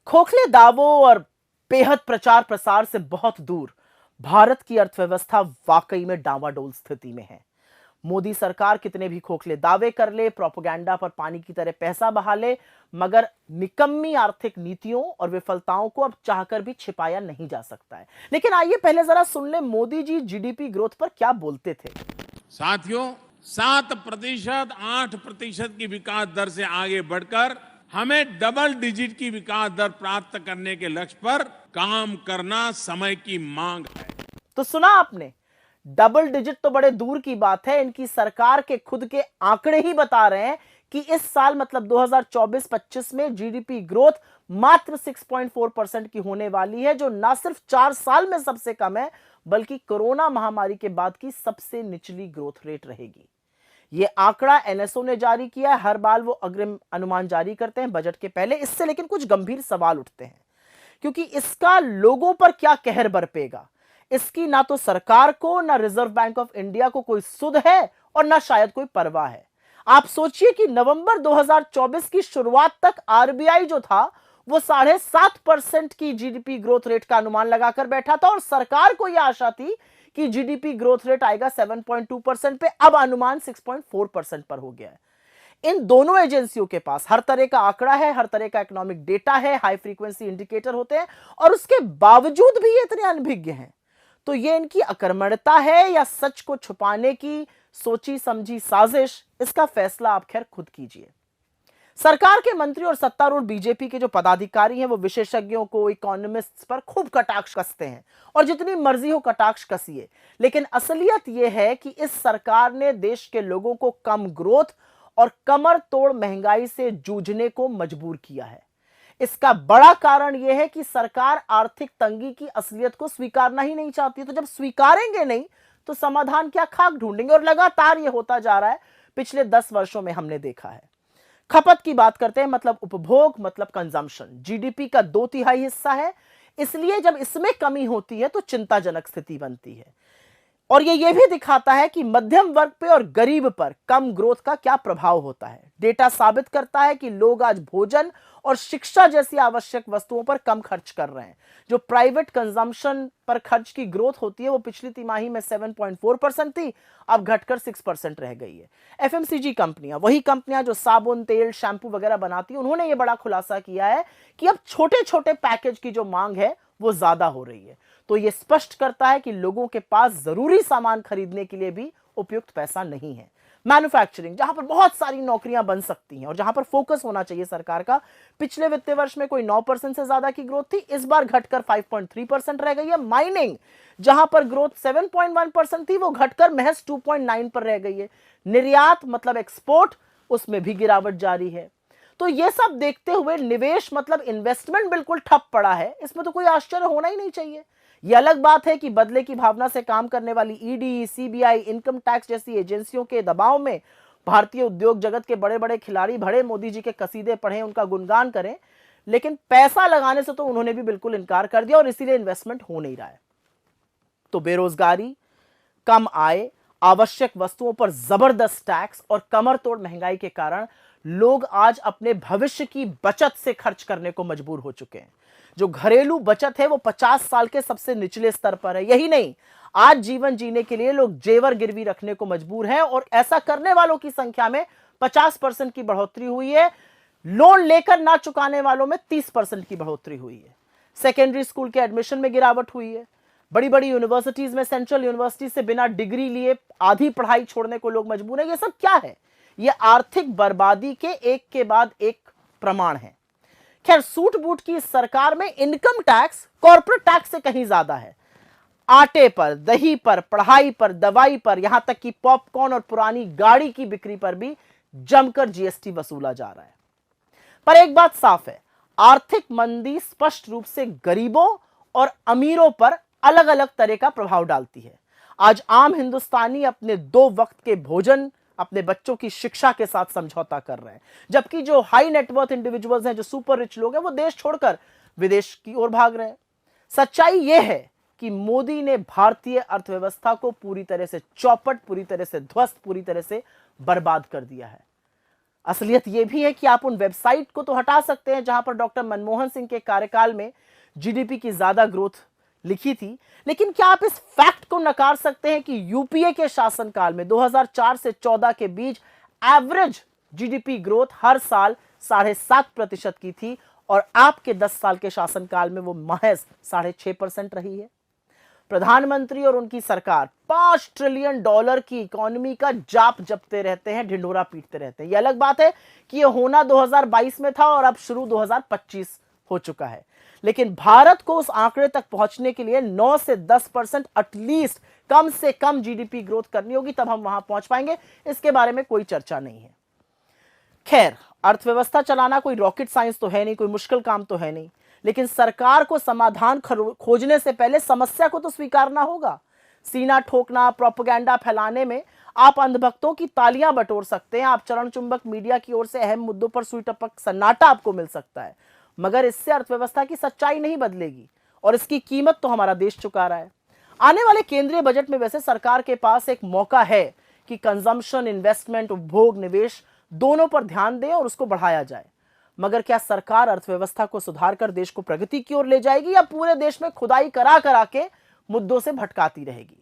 खोखले दावों और बेहद प्रचार प्रसार से बहुत दूर भारत की अर्थव्यवस्था वाकई में डावाडोल स्थिति में है। मोदी सरकार कितने भी खोखले दावे कर ले, प्रोपेगेंडा पर पानी की तरह पैसा बहा ले, मगर निकम्मी आर्थिक नीतियों और विफलताओं को अब चाहकर भी छिपाया नहीं जा सकता है। लेकिन आइए पहले जरा सुन ले मोदी जी जीडीपी ग्रोथ पर क्या बोलते थे। साथियों, 7%, 8% की विकास दर से आगे बढ़कर हमें डबल डिजिट की विकास दर प्राप्त करने के लक्ष्य पर काम करना समय की मांग है। तो सुना आपने, डबल डिजिट तो बड़े दूर की बात है। इनकी सरकार के खुद के आंकड़े ही बता रहे हैं कि इस साल मतलब 2024-25 में जीडीपी ग्रोथ मात्र 6.4% की होने वाली है, जो ना सिर्फ 4 साल में सबसे कम है बल्कि कोरोना महामारी के बाद की सबसे निचली ग्रोथ रेट रहेगी। यह आंकड़ा एनएसओ ने जारी किया है। हर बार वो अग्रिम अनुमान जारी करते हैं बजट के पहले। इससे लेकिन कुछ गंभीर सवाल उठते हैं, क्योंकि इसका लोगों पर क्या कहर बरपेगा। इसकी ना तो सरकार को, ना रिजर्व बैंक ऑफ इंडिया को कोई सुध है और ना शायद कोई परवाह है। आप सोचिए कि नवंबर 2024 की शुरुआत तक आरबीआई जो था वो 7.5% की जीडीपी ग्रोथ रेट का अनुमान लगाकर बैठा था और सरकार को यह आशा थी कि जीडीपी ग्रोथ रेट आएगा 7.2% पे। अब अनुमान 6.4% पर हो गया है। इन दोनों एजेंसियों के पास हर तरह का आंकड़ा है, हर तरह का इकोनॉमिक डेटा है, हाई फ्रीक्वेंसी इंडिकेटर होते हैं, और उसके बावजूद भी ये इतने अनभिज्ञ हैं। तो ये इनकी अकर्मण्यता है या सच को छुपाने की सोची समझी साजिश, इसका फैसला आप खैर खुद कीजिए। सरकार के मंत्री और सत्तारूढ़ बीजेपी के जो पदाधिकारी हैं वो विशेषज्ञों को, इकोनॉमिस्ट्स पर खूब कटाक्ष कसते हैं और जितनी मर्जी हो कटाक्ष कसिए, लेकिन असलियत यह है कि इस सरकार ने देश के लोगों को कम ग्रोथ और कमर तोड़ महंगाई से जूझने को मजबूर किया है। इसका बड़ा कारण यह है कि सरकार आर्थिक तंगी की असलियत को स्वीकारना ही नहीं चाहती। तो जब स्वीकारेंगे नहीं तो समाधान क्या, खाक ढूंढेंगे। और लगातार यह होता जा रहा है, पिछले 10 वर्षों में हमने देखा है। खपत की बात करते हैं, मतलब उपभोग, मतलब कंजम्पशन, जीडीपी का 2/3 हिस्सा है। इसलिए जब इसमें कमी होती है तो चिंताजनक स्थिति बनती है। और ये भी दिखाता है कि मध्यम वर्ग पे और गरीब पर कम ग्रोथ का क्या प्रभाव होता है। डेटा साबित करता है कि लोग आज भोजन और शिक्षा जैसी आवश्यक वस्तुओं पर कम खर्च कर रहे हैं। जो प्राइवेट कंजम्पशन पर खर्च की ग्रोथ होती है वो पिछली तिमाही में 7.4% थी, अब घटकर 6% रह गई है। एफएमसीजी कंपनियां, वही कंपनियां जो साबुन, तेल, शैम्पू वगैरह बनाती हैं, उन्होंने ये बड़ा खुलासा किया है कि अब छोटे छोटे पैकेज की जो मांग है वो ज्यादा हो रही है। तो यह स्पष्ट करता है कि लोगों के पास जरूरी सामान खरीदने के लिए भी उपयुक्त पैसा नहीं है। मैन्युफैक्चरिंग, जहां पर बहुत सारी नौकरियां बन सकती हैं और जहां पर फोकस होना चाहिए सरकार का, पिछले वित्तीय वर्ष में कोई 9% से ज्यादा की ग्रोथ थी, इस बार घटकर 5.3% रह गई है। माइनिंग, जहां पर ग्रोथ 7.1% थी, वो घटकर महज 2.9 पर रह गई है। निर्यात मतलब एक्सपोर्ट, उसमें भी गिरावट जारी है। तो ये सब देखते हुए निवेश मतलब इन्वेस्टमेंट बिल्कुल ठप पड़ा है। इसमें तो कोई आश्चर्य होना ही नहीं चाहिए। यह अलग बात है कि बदले की भावना से काम करने वाली ईडी, सीबीआई, इनकम टैक्स जैसी एजेंसियों के दबाव में भारतीय उद्योग जगत के बड़े बड़े खिलाड़ी भड़े मोदी जी के कसीदे पढ़ें, उनका गुणगान करें, लेकिन पैसा लगाने से तो उन्होंने भी बिल्कुल इनकार कर दिया और इसीलिए इन्वेस्टमेंट हो नहीं रहा है। तो बेरोजगारी, कम आय, आवश्यक वस्तुओं पर जबरदस्त टैक्स और कमर तोड़ महंगाई के कारण लोग आज अपने भविष्य की बचत से खर्च करने को मजबूर हो चुके हैं। जो घरेलू बचत है वो 50 साल के सबसे निचले स्तर पर है। यही नहीं, आज जीवन जीने के लिए लोग जेवर गिरवी रखने को मजबूर हैं और ऐसा करने वालों की संख्या में 50% की बढ़ोतरी हुई है। लोन लेकर ना चुकाने वालों में 30% की बढ़ोतरी हुई है। सेकेंडरी स्कूल के एडमिशन में गिरावट हुई है। बड़ी बड़ी यूनिवर्सिटीज में, सेंट्रल यूनिवर्सिटी से बिना डिग्री लिए आधी पढ़ाई छोड़ने को लोग मजबूर हैं। ये सब क्या है? ये आर्थिक बर्बादी के एक के बाद एक प्रमाण है। खैर, सूट बूट की सरकार में इनकम टैक्स कॉर्पोरेट टैक्स से कहीं ज्यादा है। आटे पर, दही पर, पढ़ाई पर, दवाई पर, यहां तक कि पॉपकॉर्न और पुरानी गाड़ी की बिक्री पर भी जमकर जीएसटी वसूला जा रहा है। पर एक बात साफ है, आर्थिक मंदी स्पष्ट रूप से गरीबों और अमीरों पर अलग अलग तरह का प्रभाव डालती है। आज आम हिंदुस्तानी अपने 2 वक्त के भोजन, अपने बच्चों की शिक्षा के साथ समझौता कर रहे हैं, जबकि जो हाई नेटवर्थ इंडिविजुअल्स हैं, जो सुपर रिच लोग हैं, वो देश छोड़कर विदेश की ओर भाग रहे हैं। सच्चाई यह है कि मोदी ने भारतीय अर्थव्यवस्था को पूरी तरह से चौपट, पूरी तरह से ध्वस्त, पूरी तरह से बर्बाद कर दिया है। असलियत यह भी है कि आप उन वेबसाइट को तो हटा सकते हैं जहां पर डॉक्टर मनमोहन सिंह के कार्यकाल में जीडीपी की ज्यादा ग्रोथ लिखी थी, लेकिन क्या आप इस फैक्ट को नकार सकते हैं कि यूपीए के शासनकाल में 2004 से 14 के बीच एवरेज जीडीपी ग्रोथ हर साल 7.5% की थी और आपके 10 साल के शासनकाल में वो महज 6.5% रही है। प्रधानमंत्री और उनकी सरकार $5 ट्रिलियन की इकोनॉमी का जाप जपते रहते हैं, ढिंढोरा पीटते रहते हैं। यह अलग बात है कि यह होना 2022 में था और अब शुरू 2025 हो चुका है, लेकिन भारत को उस आंकड़े तक पहुंचने के लिए 9 से 10% एटलीस्ट कम से कम जीडीपी ग्रोथ करनी होगी, तब हम वहां पहुंच पाएंगे। इसके बारे में कोई चर्चा नहीं है। खैर, अर्थव्यवस्था चलाना कोई रॉकेट साइंस तो है नहीं, कोई मुश्किल काम तो है नहीं, लेकिन सरकार को समाधान खोजने से पहले समस्या को तो स्वीकारना होगा। सीना ठोकना, प्रोपेगेंडा फैलाने में आप अंधभक्तों की तालियां बटोर सकते हैं, आप चरण चुंबक मीडिया की ओर से अहम मुद्दों पर सुई टपक सन्नाटा आपको मिल सकता है, मगर इससे अर्थव्यवस्था की सच्चाई नहीं बदलेगी और इसकी कीमत तो हमारा देश चुका रहा है। आने वाले केंद्रीय बजट में वैसे सरकार के पास एक मौका है कि कंजम्पशन, इन्वेस्टमेंट, उपभोग, निवेश दोनों पर ध्यान दें और उसको बढ़ाया जाए। मगर क्या सरकार अर्थव्यवस्था को सुधार कर देश को प्रगति की ओर ले जाएगी या पूरे देश में खुदाई करा करा के मुद्दों से भटकाती रहेगी?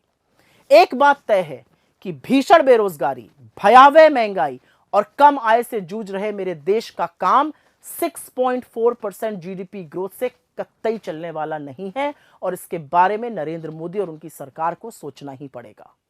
एक बात तय है कि भीषण बेरोजगारी, भयावह महंगाई और कम आय से जूझ रहे मेरे देश का काम 6.4% जीडीपी ग्रोथ से कतई चलने वाला नहीं है और इसके बारे में नरेंद्र मोदी और उनकी सरकार को सोचना ही पड़ेगा।